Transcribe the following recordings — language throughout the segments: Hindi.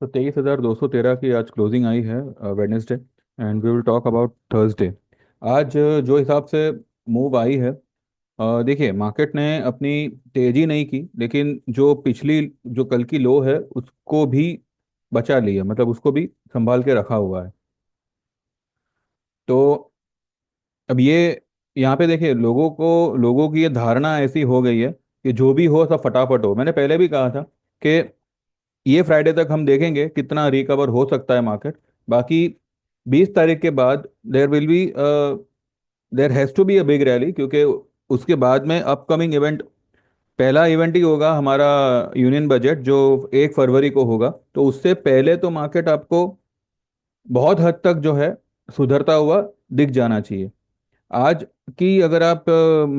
तो 23,213 की आज क्लोजिंग आई है Wednesday. And we will talk about Thursday. आज जो हिसाब से मूव आई है, देखिए मार्केट ने अपनी तेजी नहीं की, लेकिन जो पिछली जो कल की लो है उसको भी बचा लिया, मतलब उसको भी संभाल के रखा हुआ है। तो अब ये यहाँ पे देखिए, लोगों की ये धारणा ऐसी हो गई है कि जो भी हो सब फटाफट हो। मैंने पहले भी कहा था कि ये फ्राइडे तक हम देखेंगे कितना रिकवर हो सकता है मार्केट। बाकी 20 तारीख के बाद there has to be a big rally, क्योंकि उसके बाद में अपकमिंग इवेंट, पहला इवेंट ही होगा हमारा यूनियन बजट, जो 1 फरवरी को होगा। तो उससे पहले तो मार्केट आपको बहुत हद तक जो है सुधरता हुआ दिख जाना चाहिए। आज की अगर आप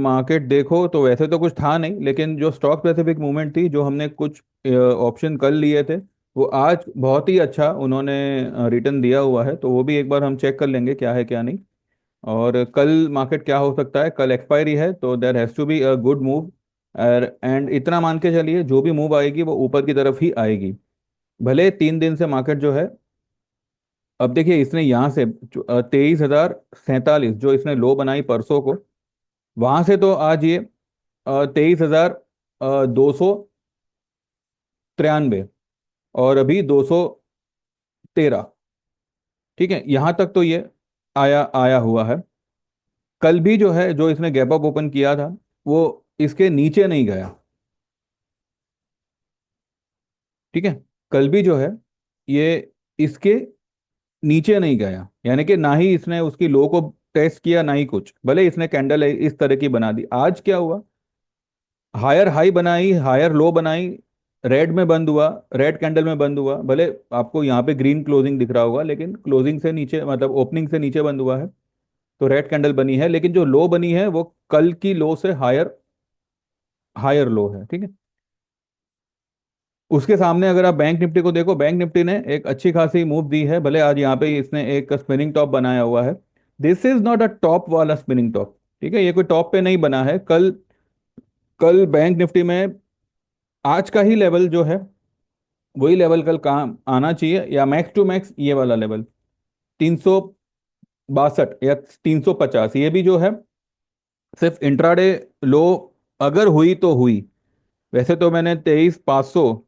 मार्केट देखो तो वैसे तो कुछ था नहीं, लेकिन जो स्टॉक स्पेसिफिक मूवमेंट थी, जो हमने कुछ ऑप्शन कल लिए थे, वो आज बहुत ही अच्छा उन्होंने रिटर्न दिया हुआ है। तो वो भी एक बार हम चेक कर लेंगे क्या है क्या नहीं। और कल मार्केट क्या हो सकता है, कल एक्सपायरी है तो there has to be a good move. And इतना मान के चलिए, जो भी मूव आएगी वो ऊपर की तरफ ही आएगी। भले 3 दिन से मार्केट जो है, अब देखिए इसने यहाँ से 23,047 जो इसने लो बनाई परसों को, वहां से तो आज ये 23,293, और अभी 213। ठीक है, यहां तक तो ये आया आया हुआ है। कल भी जो है, जो इसने गैप अप ओपन किया था, वो इसके नीचे नहीं गया। ठीक है, कल भी जो है ये इसके नीचे नहीं गया, यानी कि ना ही इसने उसकी लो को टेस्ट किया, ना ही कुछ। भले इसने कैंडल इस तरह की बना दी, आज क्या हुआ, हायर हाई बनाई, हायर लो बनाई, रेड में बंद हुआ, रेड कैंडल में बंद हुआ। भले आपको यहाँ पे ग्रीन क्लोजिंग दिख रहा होगा, लेकिन क्लोजिंग से नीचे, मतलब ओपनिंग से नीचे बंद हुआ है। तो रेड कैंडल बनी है, लेकिन जो लो बनी है वो कल की लो से हायर हायर लो है। ठीक है, उसके सामने अगर आप बैंक निफ्टी को देखो, बैंक निफ्टी ने एक अच्छी खासी मूव दी है। भले आज यहाँ पे इसने एक स्पिनिंग टॉप बनाया हुआ है। This is not a top वाला स्पिनिंग टॉप। ठीक है, ये कोई टॉप पे नहीं बना है। कल कल बैंक निफ्टी में आज का ही लेवल जो है, वही लेवल कल काम आना चाहिए, या मैक्स टू मैक्स ये वाला लेवल 362 या 350। ये भी जो है सिर्फ इंट्राडे लो अगर हुई तो हुई। वैसे तो मैंने 23,500,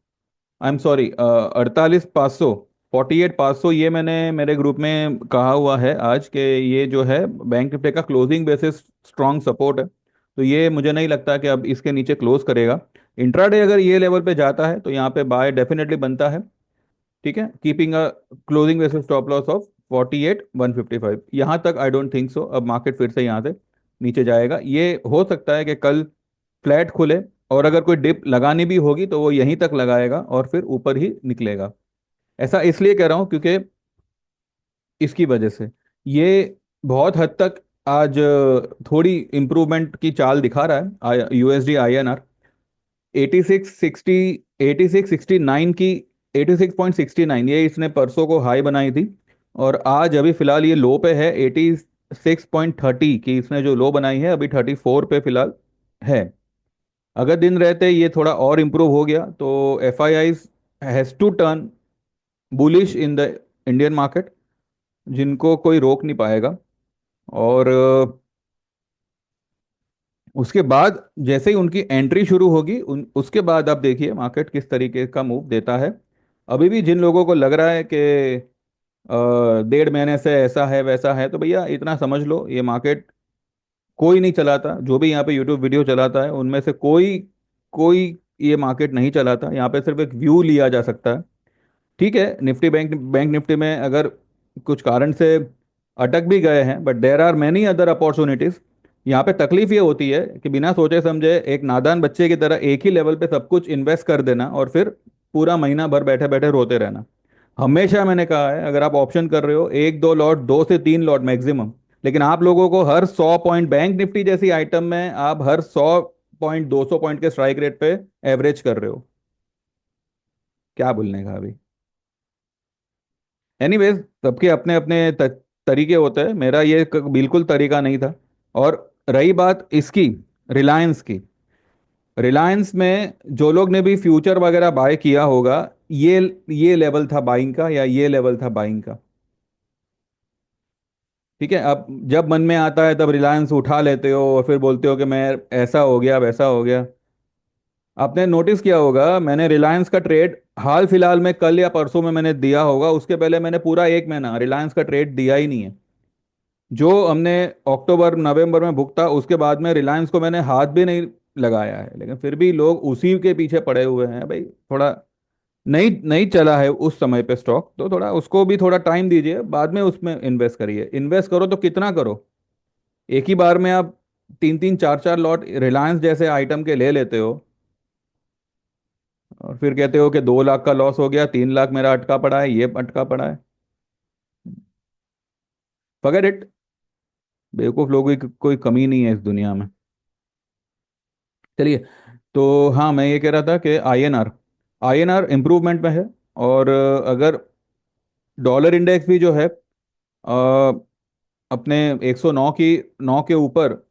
आई एम सॉरी, 48,500, 48,500, ये मैंने मेरे ग्रुप में कहा हुआ है आज के, ये जो है बैंक निफ्टी का क्लोजिंग बेसिस स्ट्रॉन्ग सपोर्ट है। तो ये मुझे नहीं लगता कि अब इसके नीचे क्लोज करेगा। इंट्राडे अगर ये लेवल पे जाता है तो यहाँ पे बाय डेफिनेटली बनता है। ठीक है, keeping a closing basis stop loss of 48,155। यहाँ तक आई डोंट थिंक सो अब मार्केट फिर से यहाँ से नीचे जाएगा। ये हो सकता है कि कल फ्लैट खुले, और अगर कोई डिप लगानी भी होगी तो वो यहीं तक लगाएगा और फिर ऊपर ही निकलेगा। ऐसा इसलिए कह रहा हूँ क्योंकि इसकी वजह से ये बहुत हद तक आज थोड़ी इंप्रूवमेंट की चाल दिखा रहा है। यूएसडी आईएनआर 8660, 8669 की, 86.69, ये इसने परसों को हाई बनाई थी। और आज अभी फिलहाल ये लो पे है। 86.30 की इसने जो लो बनाई है, अभी 34 पे फिलहाल है। अगर दिन रहते ये थोड़ा और इम्प्रूव हो गया तो F I I has to turn bullish in the Indian market, जिनको कोई रोक नहीं पाएगा। और उसके बाद जैसे ही उनकी एंट्री शुरू होगी, उसके बाद आप देखिए मार्केट किस तरीके का मूव देता है। अभी भी जिन लोगों को लग रहा है कि 1.5 महीने से ऐसा है वैसा है, तो भैया इतना समझ लो, ये मार्केट कोई नहीं चलाता। जो भी यहाँ पे यूट्यूब वीडियो चलाता है उनमें से कोई कोई ये मार्केट नहीं चलाता। यहाँ पे सिर्फ एक व्यू लिया जा सकता है। ठीक है, निफ्टी बैंक बैंक निफ्टी में अगर कुछ कारण से अटक भी गए हैं, but there are many other opportunities. यहाँ पे तकलीफ ये होती है कि बिना सोचे समझे एक नादान बच्चे की तरह एक ही लेवल पे सब कुछ इन्वेस्ट कर देना, और फिर पूरा महीना भर बैठे बैठे रोते रहना। हमेशा मैंने कहा है, अगर आप ऑप्शन कर रहे हो, 1-2 लॉट, 2 से 3 लॉट मैक्सिमम। लेकिन आप लोगों को हर 100 पॉइंट, बैंक निफ्टी जैसी आइटम में आप हर 100 पॉइंट, 200 पॉइंट के स्ट्राइक रेट पे एवरेज कर रहे हो। क्या बोलने का अभी। एनीवेज, सबके अपने अपने तरीके होते हैं। मेरा ये बिल्कुल तरीका नहीं था। और रही बात इसकी, रिलायंस की, रिलायंस में जो लोग ने भी फ्यूचर वगैरह बाय किया होगा, ये ये लेवल था बाइंग का या ये लेवल था बाइंग का। ठीक है, अब जब मन में आता है तब रिलायंस उठा लेते हो और फिर बोलते हो कि मैं ऐसा हो गया वैसा हो गया। आपने नोटिस किया होगा, मैंने रिलायंस का ट्रेड हाल फिलहाल में कल या परसों में मैंने दिया होगा, उसके पहले मैंने पूरा एक महीना रिलायंस का ट्रेड दिया ही नहीं है। जो हमने अक्टूबर नवंबर में भुगता उसके बाद में रिलायंस को मैंने हाथ भी नहीं लगाया है, लेकिन फिर भी लोग उसी के पीछे पड़े हुए हैं भाई। थोड़ा नहीं नहीं चला है उस समय पे स्टॉक, तो थोड़ा उसको भी थोड़ा टाइम दीजिए, बाद में उसमें इन्वेस्ट करिए। इन्वेस्ट करो तो कितना करो, एक ही बार में आप तीन तीन चार चार लॉट रिलायंस जैसे आइटम के ले लेते हो और फिर कहते हो कि 2 लाख का लॉस हो गया, 3 लाख मेरा अटका पड़ा है, ये अटका पड़ा है। Forget it. बेवकूफ लोगों की कोई कमी नहीं है इस दुनिया में। चलिए, तो हाँ मैं ये कह रहा था कि आईएनआर, आईएनआर इम्प्रूवमेंट में है। और अगर डॉलर इंडेक्स भी जो है अपने 109 की 9 के ऊपर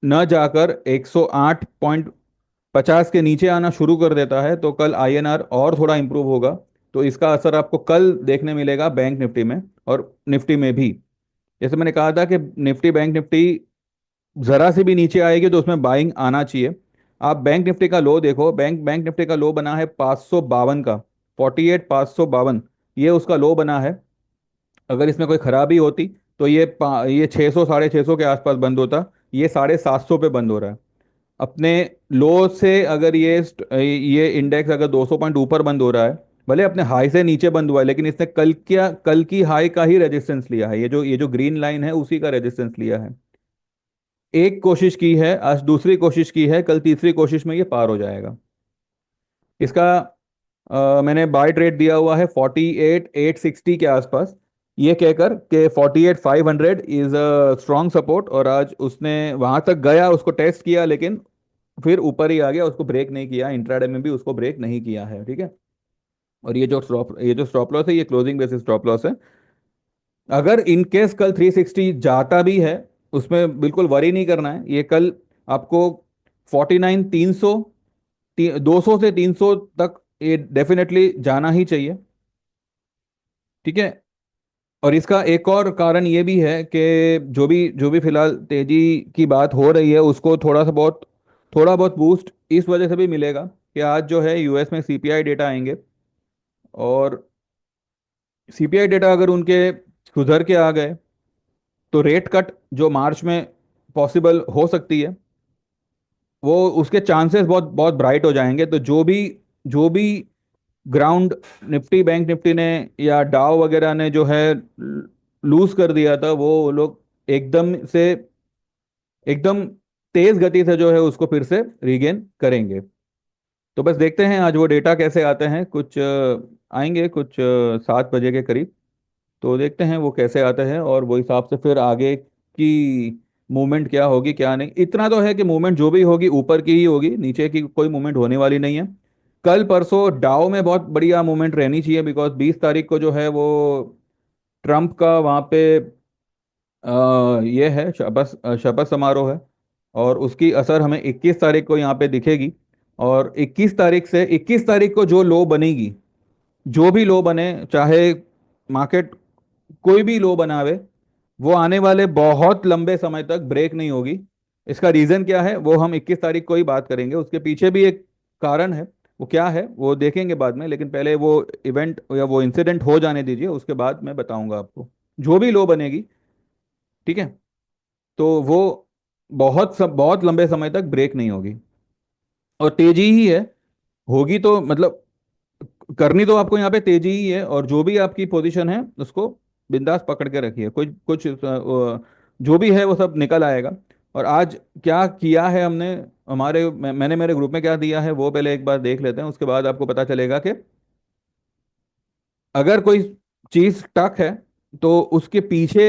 न जाकर 108.50 के नीचे आना शुरू कर देता है तो कल आईएनआर और थोड़ा इंप्रूव होगा। तो इसका असर आपको कल देखने मिलेगा बैंक निफ्टी में और निफ्टी में भी। जैसे मैंने कहा था कि निफ्टी बैंक निफ्टी जरा से भी नीचे आएगी तो उसमें बाइंग आना चाहिए। आप बैंक निफ्टी का लो देखो, बैंक बैंक निफ्टी का लो बना है 552 का, 48,552, ये उसका लो बना है। अगर इसमें कोई खराबी होती तो ये 600 650 के आसपास बंद होता, ये 750 पे बंद हो रहा है। अपने लो से अगर ये इंडेक्स अगर 200 पॉइंट ऊपर बंद हो रहा है, भले अपने हाई से नीचे बंद हुआ है, लेकिन इसने कल की हाई का ही रेजिस्टेंस लिया है, ये जो ग्रीन लाइन है उसी का रेजिस्टेंस लिया है। एक कोशिश की है, आज दूसरी कोशिश की है, कल तीसरी कोशिश में ये पार हो जाएगा। इसका मैंने बाय ट्रेड दिया हुआ है 48,860 के आसपास, ये कहकर कि 48,500 इज अ स्ट्रॉन्ग सपोर्ट। और आज उसने वहां तक गया, उसको टेस्ट किया, लेकिन फिर ऊपर ही आ गया, उसको ब्रेक नहीं किया, इंट्राडे में भी उसको ब्रेक नहीं किया है। ठीक है, और ये जो स्टॉप लॉस है ये क्लोजिंग बेसिस स्टॉप लॉस है। अगर इन केस कल 360 जाता भी है, उसमें बिल्कुल वरी नहीं करना है, ये कल आपको 49,300, 200 से 300 तक ये डेफिनेटली जाना ही चाहिए। ठीक है, और इसका एक और कारण ये भी है कि जो भी फिलहाल तेजी की बात हो रही है उसको थोड़ा बहुत बूस्ट इस वजह से भी मिलेगा कि आज जो है यूएस में सीपीआई डेटा आएंगे। और सीपीआई डेटा अगर उनके सुधर के आ गए तो रेट कट जो मार्च में पॉसिबल हो सकती है, वो उसके चांसेस बहुत बहुत ब्राइट हो जाएंगे। तो जो भी ग्राउंड निफ्टी बैंक निफ्टी ने या डाउ वगैरह ने जो है लूज कर दिया था, वो लोग एकदम तेज गति से जो है उसको फिर से रीगेन करेंगे। तो बस देखते हैं आज वो डेटा कैसे आते हैं, कुछ आएंगे कुछ 7 बजे के करीब। तो देखते हैं वो कैसे आते हैं और वो हिसाब से फिर आगे की मूवमेंट क्या होगी क्या नहीं। इतना तो है कि मूवमेंट जो भी होगी ऊपर की ही होगी, नीचे की कोई मूवमेंट होने वाली नहीं है। कल परसों डाउ में बहुत बढ़िया मूवमेंट रहनी चाहिए, बिकॉज 20 तारीख को जो है वो ट्रम्प का वहाँ पे ये है शपथ समारोह है। और उसकी असर हमें 21 तारीख को यहाँ पे दिखेगी। और 21 तारीख को जो लो बनेगी, जो भी लो बने, चाहे मार्केट कोई भी लो बनावे, वो आने वाले बहुत लंबे समय तक ब्रेक नहीं होगी। इसका रीजन क्या है वो हम 21 तारीख को ही बात करेंगे, उसके पीछे भी एक कारण है। वो क्या है वो देखेंगे बाद में, लेकिन पहले वो इवेंट या वो इंसिडेंट हो जाने दीजिए, उसके बाद मैं बताऊंगा आपको जो भी लो बनेगी। ठीक है, तो वो बहुत लंबे समय तक ब्रेक नहीं होगी और तेजी ही है, होगी तो मतलब करनी तो आपको यहाँ पे तेजी ही है। और जो भी आपकी पोजीशन है उसको बिंदास पकड़ के रखिए, कुछ कुछ जो भी है वो सब निकल आएगा। और आज क्या किया है हमने, मैंने मेरे ग्रुप में क्या दिया है वो पहले एक बार देख लेते हैं, उसके बाद आपको पता चलेगा कि अगर कोई चीज टक है तो उसके पीछे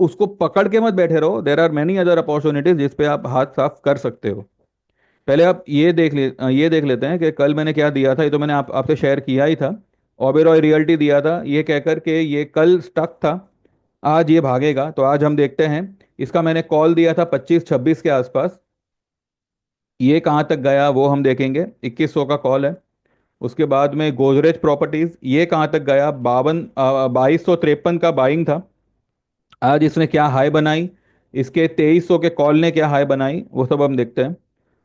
उसको पकड़ के मत बैठे रहो, there are many other opportunities जिस पे आप हाथ साफ कर सकते हो। पहले आप ये देख लेते हैं कि कल मैंने क्या दिया था, ये तो मैंने आपसे शेयर किया ही था। ओबेरॉय रियल्टी दिया था ये कहकर के ये कल स्टक था, आज ये भागेगा। तो आज हम देखते हैं, इसका मैंने कॉल दिया था 25-26 के आसपास। ये कहाँ तक गया वो हम देखेंगे, 2100 का कॉल है। उसके बाद में गोदरेज प्रॉपर्टीज, ये कहाँ तक गया, 2253 का बाइंग था। आज इसने क्या हाई बनाई, इसके 2300 के कॉल ने क्या हाई बनाई, वो सब हम देखते हैं।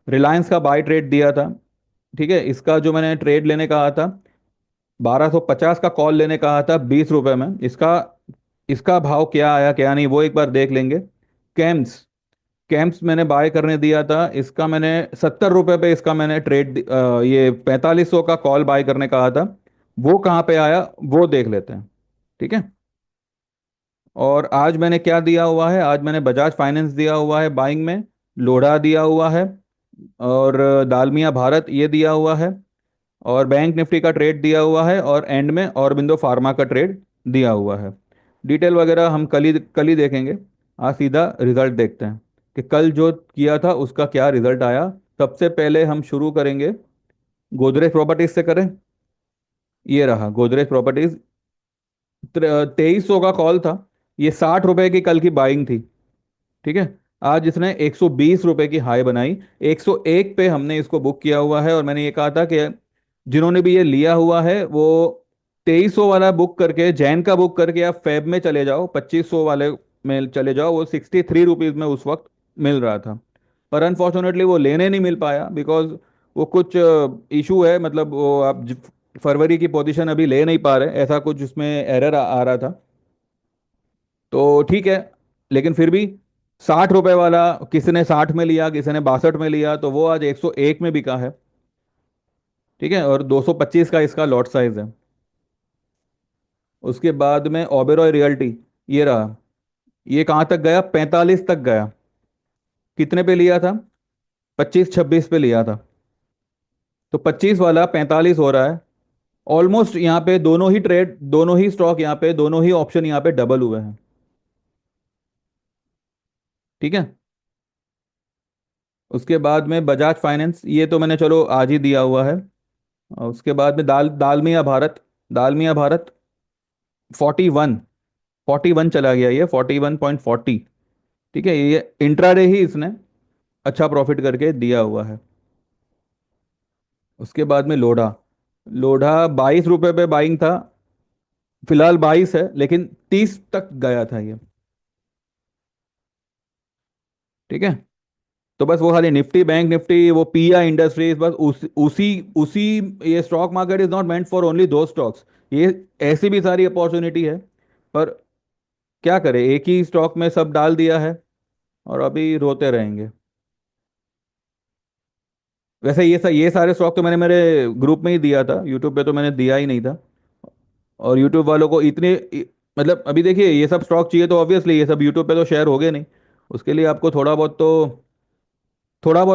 रिलायंस का बाई ट्रेड दिया था, ठीक है, इसका जो मैंने ट्रेड लेने कहा था, 1250 का कॉल लेने कहा था 20 रुपए में, इसका इसका भाव क्या आया क्या नहीं वो एक बार देख लेंगे। कैम्स, कैंप्स मैंने बाय करने दिया था, इसका मैंने 70 रुपए पे इसका मैंने ये 4500 का कॉल बाय करने कहा था, वो कहाँ पे आया वो देख लेते हैं, ठीक है। और आज मैंने क्या दिया हुआ है, आज मैंने बजाज फाइनेंस दिया हुआ है बाइंग में, लोढ़ा दिया हुआ है, और दालमिया भारत ये दिया हुआ है, और बैंक निफ्टी का ट्रेड दिया हुआ है, और एंड में औरबिंदो फार्मा का ट्रेड दिया हुआ है। डिटेल वगैरह हम कल ही देखेंगे। आज सीधा रिजल्ट देखते हैं कि कल जो किया था उसका क्या रिजल्ट आया। सबसे पहले हम शुरू करेंगे गोदरेज प्रॉपर्टीज से करें। ये रहा गोदरेज प्रॉपर्टीज, 2300 का कॉल था, ये 60 रुपए की कल की बाइंग थी, ठीक है। आज इसने 120 रुपए की हाई बनाई, 101 पे हमने इसको बुक किया हुआ है, और मैंने ये कहा था कि जिन्होंने भी ये लिया हुआ है वो 2300 वाला बुक करके, जैन का बुक करके आप फेब में चले जाओ, 2500 वाले में चले जाओ, वो 63 रुपीज में उस वक्त मिल रहा था। पर अनफॉर्चुनेटली वो लेने नहीं मिल पाया, बिकॉज वो कुछ इशू है, मतलब वो आप फरवरी की पोजीशन अभी ले नहीं पा रहे, ऐसा कुछ उसमें एरर आ रहा था। तो ठीक है, लेकिन फिर भी 60 रुपए वाला, किसी ने 60 में लिया, किसी ने 62 में लिया, तो वो आज 101 में बिका है, ठीक है, और 225 का इसका लॉट साइज है। उसके बाद में ओबेरॉय रियल्टी, ये रहा, ये कहाँ तक गया, 45 तक गया। कितने पे लिया था, 25-26 पे लिया था, तो 25 वाला 45 हो रहा है। ऑलमोस्ट यहाँ पे दोनों ही ट्रेड, दोनों ही स्टॉक यहाँ पे, दोनों ही ऑप्शन यहाँ पे डबल हुए हैं, ठीक है। उसके बाद में बजाज फाइनेंस, ये तो मैंने चलो आज ही दिया हुआ है। और उसके बाद में दालमिया भारत, दालमिया भारत 41, 41 चला गया, ये 41.40, ठीक है, ये इंट्राडे ही इसने अच्छा प्रॉफिट करके दिया हुआ है। उसके बाद में लोढ़ा, लोढ़ा 22 रुपए पे बाइंग था, फिलहाल 22 है, लेकिन 30 तक गया था ये, ठीक है। तो बस वो खाली निफ्टी, बैंक निफ्टी, वो पीआई इंडस्ट्रीज, बस उसी उसी ये stock market is not meant for only दो स्टॉक्स, ये ऐसी भी सारी अपॉर्चुनिटी है। पर क्या करें, एक ही स्टॉक में सब डाल दिया है, और अभी रोते रहेंगे। वैसे ये सारे स्टॉक तो मैंने मेरे ग्रुप में ही दिया था, यूट्यूब पे तो मैंने दिया ही नहीं था। और यूट्यूब वालों को मतलब अभी देखिए, ये सब स्टॉक चाहिए तो ऑब्वियसली ये सब यूट्यूब पे तो शेयर होगे नहीं, उसके लिए आपको थोड़ा बहुत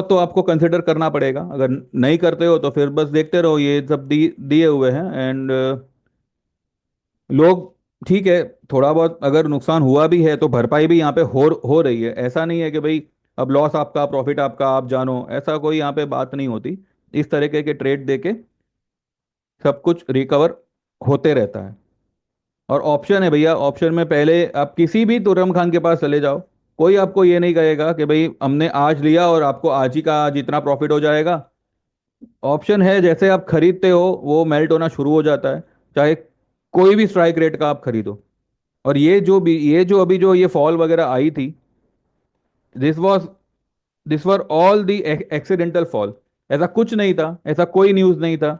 तो आपको कंसिडर करना पड़ेगा। अगर नहीं करते हो तो फिर बस देखते रहो, ये सब दिए हुए हैं, एंड लोग, ठीक है, थोड़ा बहुत अगर नुकसान हुआ भी है तो भरपाई भी यहाँ पे हो रही है, ऐसा नहीं है कि भाई अब लॉस आपका प्रॉफिट आपका आप जानो, ऐसा कोई यहाँ पे बात नहीं होती। इस तरीके के ट्रेड देके सब कुछ रिकवर होते रहता है। और ऑप्शन है भैया, ऑप्शन में पहले आप किसी भी तुर्रम खान के पास चले जाओ, कोई आपको ये नहीं कहेगा कि भाई हमने आज लिया और आपको आज ही का आज इतना प्रॉफिट हो जाएगा। ऑप्शन है, जैसे आप खरीदते हो वो मेल्ट होना शुरू हो जाता है, चाहे कोई भी स्ट्राइक रेट का आप खरीदो। और ये जो अभी जो ये फॉल वगैरह आई थी, this was this were all the accidental fall, ऐसा कुछ नहीं था, ऐसा कोई न्यूज़ नहीं था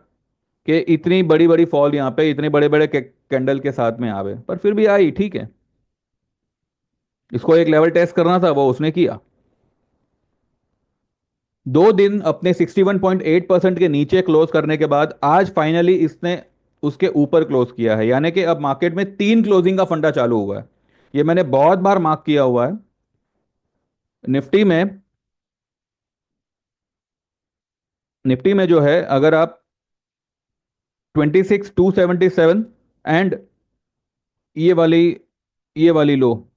कि इतनी बड़ी बड़ी फॉल यहाँ पे इतने बड़े बड़े कैंडल के साथ में आवे, पर फिर भी आई, ठीक है। इसको एक लेवल टेस्ट करना था, वो उसने किया। 2 दिन अपने 61.8% के नीचे क्लोज करने के बाद आज फाइनली इसने उसके ऊपर क्लोज किया है, यानी कि अब मार्केट में 3 क्लोजिंग का फंडा चालू हुआ है। ये मैंने बहुत बार मार्क किया हुआ है। निफ्टी में, निफ्टी में जो है, अगर आप 26,277 एंड ये वाली लो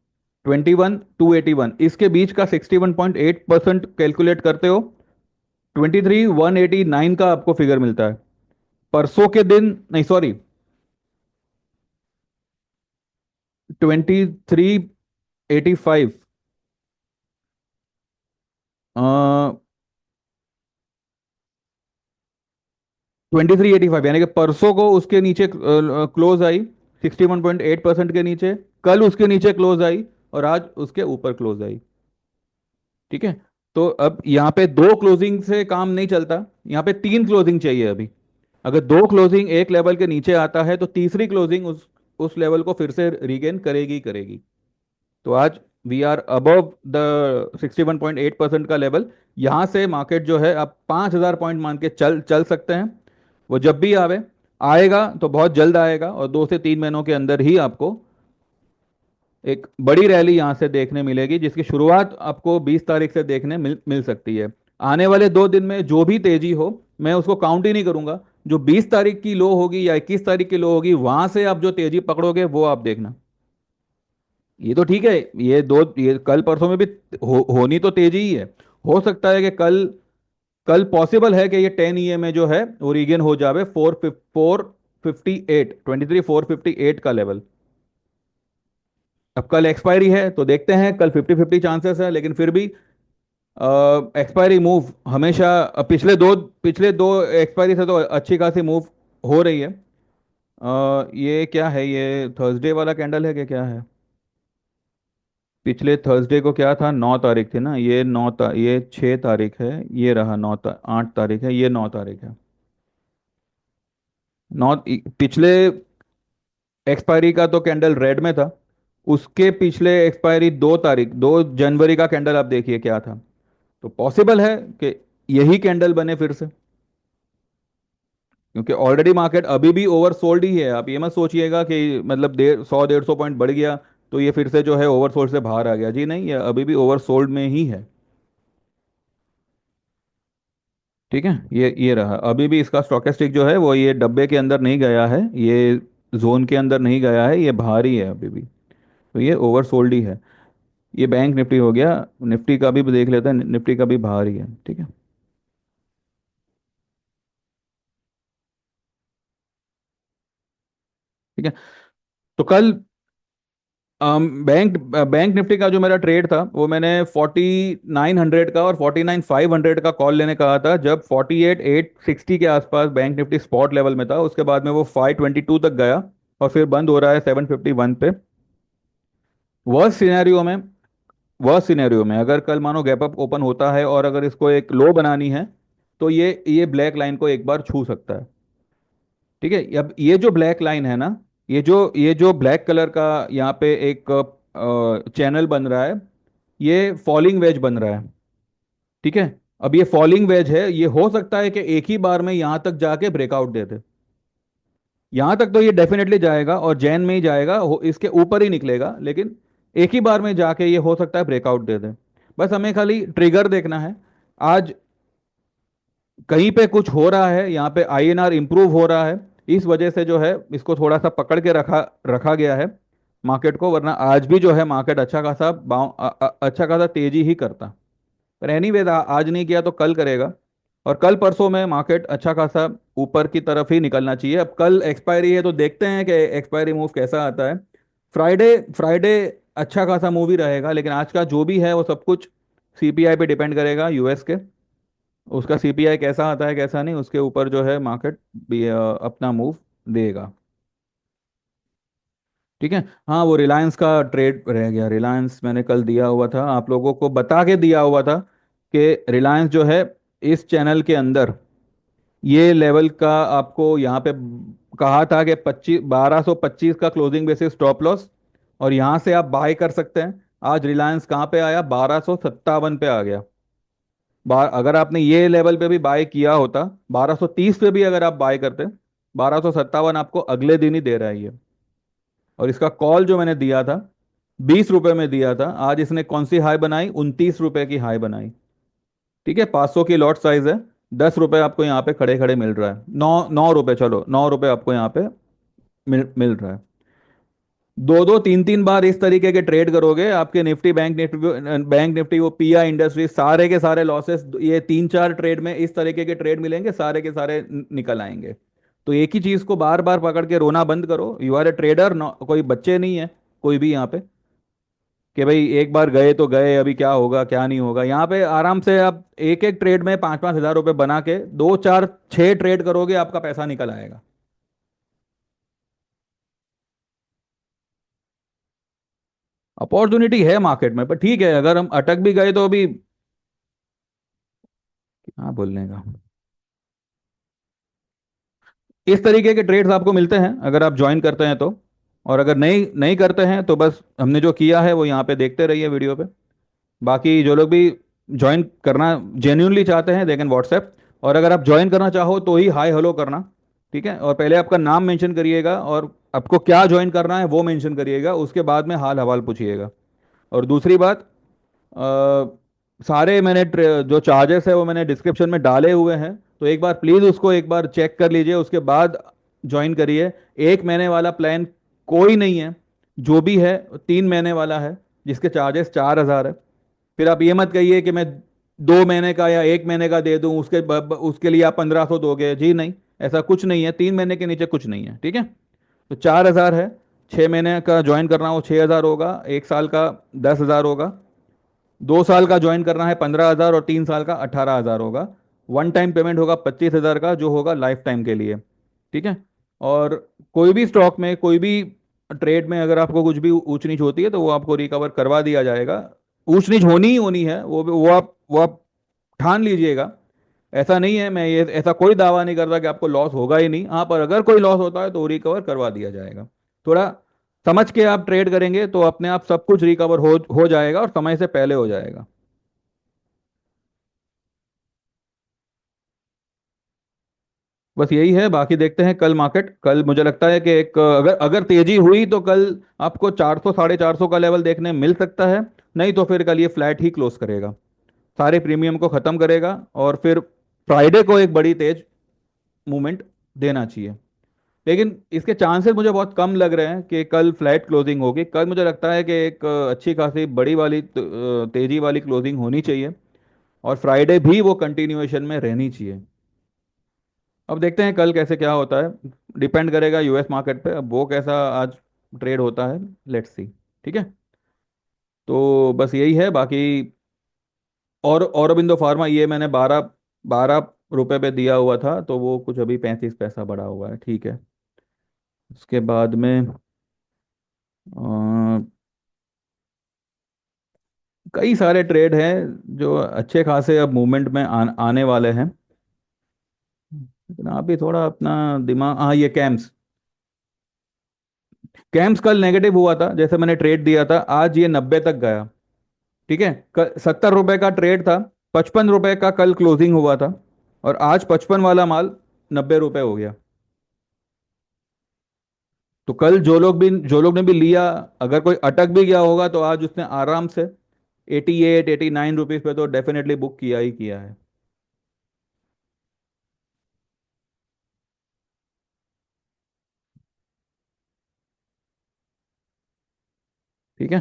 21,281, इसके बीच का 61.8% कैलकुलेट करते हो, 23,189 का आपको फिगर मिलता है। परसों के दिन, नहीं सॉरी, 23,885, 2385 यानी कि परसों को उसके नीचे क्लोज आई, 61.8% के नीचे। कल उसके नीचे क्लोज आई और आज उसके ऊपर क्लोज आई। ठीक है। तो अब यहाँ पे दो क्लोजिंग से काम नहीं चलता, यहाँ पे तीन क्लोजिंग चाहिए अभी। अगर दो क्लोजिंग एक लेवल के नीचे आता है तो तीसरी क्लोजिंग उस लेवल को फिर से रीगेन करेगी करेगी। तो आज वी आर अबव द 61.8% का लेवल। यहां से मार्केट जो है आप 5,000 पॉइंट मान के चल चल सकते हैं। वो जब भी आवे, आएगा तो बहुत जल्द आएगा और 2 से 3 महीनों के अंदर ही आपको एक बड़ी रैली यहां से देखने मिलेगी, जिसकी शुरुआत आपको 20 तारीख से देखने मिल सकती है। आने वाले 2 दिन में जो भी तेजी हो, मैं उसको काउंट ही नहीं करूंगा। जो 20 तारीख की लो होगी या 21 तारीख की लो होगी, वहां से आप जो तेजी पकड़ोगे वो आप देखना। ये तो ठीक है, ये कल परसों में भी होनी तो तेजी ही है। हो सकता है कि कल कल पॉसिबल है कि ये 10 EM में जो है वो रीगेन हो जावे 458, 458 का लेवल। अब कल एक्सपायरी है तो देखते हैं, कल 50-50 चांसेस है, लेकिन फिर भी एक्सपायरी मूव हमेशा पिछले दो एक्सपायरी से तो अच्छी खासी मूव हो रही है। ये क्या है, ये थर्सडे वाला कैंडल है कि क्या है? पिछले थर्सडे को क्या था, 9 तारीख थी ना, ये 6 तारीख है, ये रहा 8 तारीख है, ये 9 तारीख है। पिछले एक्सपायरी का तो कैंडल रेड में था। उसके पिछले एक्सपायरी 2 तारीख, 2 जनवरी का कैंडल आप देखिए क्या था। तो पॉसिबल है कि यही कैंडल बने फिर से, क्योंकि ऑलरेडी मार्केट अभी भी ओवर सोल्ड ही है। आप ये मत सोचिएगा कि मतलब 100-150 पॉइंट बढ़ गया तो ये फिर से जो है ओवर सोल्ड से बाहर आ गया, जी नहीं, ये अभी भी ओवर सोल्ड में ही है। ठीक है, ये रहा, अभी भी इसका स्टोकेस्टिक जो है वो ये डब्बे के अंदर नहीं गया है, ये जोन के अंदर नहीं गया है, ये बाहर ही है अभी भी। तो ये ओवर सोल्ड ही है। ये बैंक निफ्टी हो गया। निफ्टी का भी देख लेते हैं, निफ्टी का भी बाहर ही है। ठीक है। ठीक है। तो कल बैंक निफ्टी का जो मेरा ट्रेड था वो मैंने 4900 का और 49,500 का कॉल लेने कहा था, जब 48,860 के आसपास बैंक निफ्टी स्पॉट लेवल में था। उसके बाद में वो 522 तक गया और फिर बंद हो रहा है 751 पे। वर्स्ट सिनेरियो में वर्स्ट सिनेरियो में अगर कल मानो गैप अप ओपन होता है और अगर इसको एक लो बनानी है, तो ये ब्लैक लाइन को एक बार छू सकता है। ठीक है। अब ये जो ब्लैक लाइन है ना, ये जो ब्लैक कलर का यहाँ पे एक चैनल बन रहा है, ये फॉलिंग वेज बन रहा है। ठीक है। अब ये फॉलिंग वेज है, ये हो सकता है कि एक ही बार में यहां तक जाके ब्रेकआउट दे दे। यहां तक तो ये डेफिनेटली जाएगा और जैन में ही जाएगा, इसके ऊपर ही निकलेगा, लेकिन एक ही बार में जाके ये हो सकता है ब्रेकआउट दे दे। बस हमें खाली ट्रिगर देखना है। आज कहीं पे कुछ हो रहा है, यहाँ पे INR इंप्रूव हो रहा है, इस वजह से जो है इसको थोड़ा सा पकड़ के रखा रखा गया है मार्केट को, वरना आज भी जो है मार्केट अच्छा खासा तेजी ही करता। पर एनीवेज आज नहीं किया तो कल करेगा, और कल परसों में मार्केट अच्छा खासा ऊपर की तरफ ही निकलना चाहिए। अब कल एक्सपायरी है तो देखते हैं कि एक्सपायरी मूव कैसा आता है। फ्राइडे फ्राइडे अच्छा खासा मूव ही रहेगा, लेकिन आज का जो भी है वो सब कुछ CPI पे डिपेंड करेगा, US के। उसका CPI कैसा आता है कैसा नहीं, उसके ऊपर जो है मार्केट भी अपना मूव देगा। ठीक है। हाँ, वो रिलायंस का ट्रेड रह गया। रिलायंस मैंने कल दिया हुआ था, आप लोगों को बता के दिया हुआ था कि रिलायंस जो है इस चैनल के अंदर ये लेवल का आपको यहाँ पे कहा था कि 1225 का क्लोजिंग बेसिस स्टॉप लॉस, और यहाँ से आप बाय कर सकते हैं। आज रिलायंस कहाँ पे आया, 1257 पे आ गया। अगर आपने ये लेवल पे भी बाय किया होता, 1230 पे भी अगर आप बाय करते, 1257 आपको अगले दिन ही दे रहा है ये। और इसका कॉल जो मैंने दिया था 20 रुपए में दिया था, आज इसने कौन सी हाई बनाई, 29 रुपए की हाई बनाई। ठीक है, 500 की लॉट साइज है। 10 रुपए आपको यहाँ पे खड़े खड़े मिल रहा है, 9 9 रुपए, चलो 9 रुपए आपको यहाँ पे मिल रहा है। दो दो तीन तीन बार इस तरीके के ट्रेड करोगे, आपके निफ्टी बैंक निफ्टी वो PI इंडस्ट्री सारे के सारे लॉसेस, ये 3-4 ट्रेड में इस तरीके के ट्रेड मिलेंगे, सारे के सारे निकल आएंगे। तो एक ही चीज को बार बार पकड़ के रोना बंद करो। यू आर ए ट्रेडर, कोई बच्चे नहीं है कोई भी यहाँ पे। कि भाई एक बार गए तो गए, अभी क्या होगा क्या नहीं होगा। यहाँ पे आराम से आप एक एक ट्रेड में 5-5 हज़ार रुपये बना के 2 4 6 ट्रेड करोगे, आपका पैसा निकल आएगा। अपॉर्चुनिटी है मार्केट में, पर ठीक है, अगर हम अटक भी गए तो अभी क्या बोलने का। इस तरीके के ट्रेड्स आपको मिलते हैं अगर आप ज्वाइन करते हैं तो। और अगर नहीं नहीं करते हैं तो बस हमने जो किया है वो यहाँ पे देखते रहिए वीडियो पे। बाकी जो लोग भी ज्वाइन करना जेन्यूनली चाहते हैं, दे कैन व्हाट्सएप। और अगर आप ज्वाइन करना चाहो तो ही हाय हेलो करना, ठीक है। और पहले आपका नाम मेंशन करिएगा और आपको क्या ज्वाइन करना है वो मेंशन करिएगा, उसके बाद में हाल हवाल पूछिएगा। और दूसरी बात, सारे मैंने जो चार्जेस है वो मैंने डिस्क्रिप्शन में डाले हुए हैं, तो एक बार प्लीज़ उसको एक बार चेक कर लीजिए, उसके बाद ज्वाइन करिए। 1 महीने वाला प्लान कोई नहीं है, जो भी है 3 महीने वाला है, जिसके चार्जेस 4 हज़ार है। फिर आप ये मत कहिए कि मैं 2 महीने का या 1 महीने का दे दूं, उसके लिए आप 1500 दोगे जी, नहीं। ऐसा कुछ नहीं है, 3 महीने के नीचे कुछ नहीं है, ठीक है। तो 4 हज़ार है। 6 महीने का ज्वाइन करना हो 6 हज़ार होगा, 1 साल का 10 हज़ार होगा, 2 साल का ज्वाइन करना है 15 हज़ार, और 3 साल का 18 हज़ार होगा। वन टाइम पेमेंट होगा 25 हज़ार का, जो होगा लाइफ टाइम के लिए, ठीक है। और कोई भी स्टॉक में, कोई भी ट्रेड में अगर आपको कुछ भी ऊंच नीच होती है तो वो आपको रिकवर करवा दिया जाएगा। ऊंच नीच होनी ही होनी है, वो आप ठान लीजिएगा। ऐसा नहीं है, मैं ये ऐसा कोई दावा नहीं करता कि आपको लॉस होगा ही नहीं, हाँ, पर अगर कोई लॉस होता है तो रिकवर करवा दिया जाएगा। थोड़ा समझ के आप ट्रेड करेंगे तो अपने आप सब कुछ रिकवर हो जाएगा, और समय से पहले हो जाएगा। बस यही है, बाकी देखते हैं कल मार्केट। कल मुझे लगता है कि एक अगर अगर तेजी हुई तो कल आपको 400 450 का लेवल देखने मिल सकता है। नहीं तो फिर कल ये फ्लैट ही क्लोज करेगा, सारे प्रीमियम को ख़त्म करेगा, और फिर फ्राइडे को एक बड़ी तेज मूवमेंट देना चाहिए। लेकिन इसके चांसेस मुझे बहुत कम लग रहे हैं कि कल फ्लैट क्लोजिंग होगी। कल मुझे लगता है कि एक अच्छी खासी बड़ी वाली तेजी वाली क्लोजिंग होनी चाहिए, और फ्राइडे भी वो कंटिन्यूएशन में रहनी चाहिए। अब देखते हैं कल कैसे क्या होता है, डिपेंड करेगा यूएस मार्केट पे, अब वो कैसा आज ट्रेड होता है, लेट्स सी, ठीक है। तो बस यही है बाकी। और औरबिंदो फार्मा ये मैंने 12 12 रुपए पे दिया हुआ था, तो वो कुछ अभी 35 पैसा बढ़ा हुआ है, ठीक है। उसके बाद में कई सारे ट्रेड हैं जो अच्छे खासे अब मूवमेंट में आने वाले हैं। लेकिन आप भी थोड़ा अपना दिमाग, हाँ, ये कैम्स कैम्स कल नेगेटिव हुआ था, जैसे मैंने ट्रेड दिया था, आज ये 90 तक गया, ठीक है। 70 रुपए का ट्रेड था, 55 रुपए का कल क्लोजिंग हुआ था, और आज 55 वाला माल 90 रुपए हो गया। तो कल जो लोग ने भी लिया, अगर कोई अटक भी गया होगा तो आज उसने आराम से 88 89 रुपीज पे तो डेफिनेटली बुक किया ही किया है, ठीक है।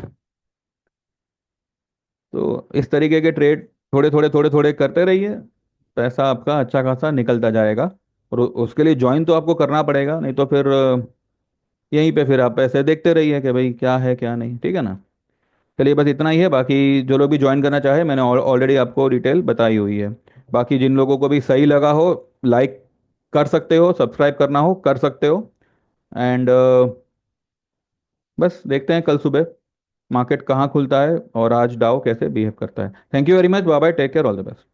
तो इस तरीके के ट्रेड थोड़े थोड़े करते रहिए, पैसा आपका अच्छा खासा निकलता जाएगा। और उसके लिए ज्वाइन तो आपको करना पड़ेगा, नहीं तो फिर यहीं पे फिर आप पैसे देखते रहिए कि भाई क्या है क्या नहीं, ठीक है ना। चलिए बस इतना ही है, बाकी जो लोग भी ज्वाइन करना चाहे मैंने ऑलरेडी आपको डिटेल बताई हुई है। बाकी जिन लोगों को भी सही लगा हो, लाइक कर सकते हो, सब्सक्राइब करना हो कर सकते हो। एंड बस देखते हैं कल सुबह मार्केट कहाँ खुलता है और आज डाउ कैसे बिहेव करता है। Thank you very much, bye bye, take care, all the best.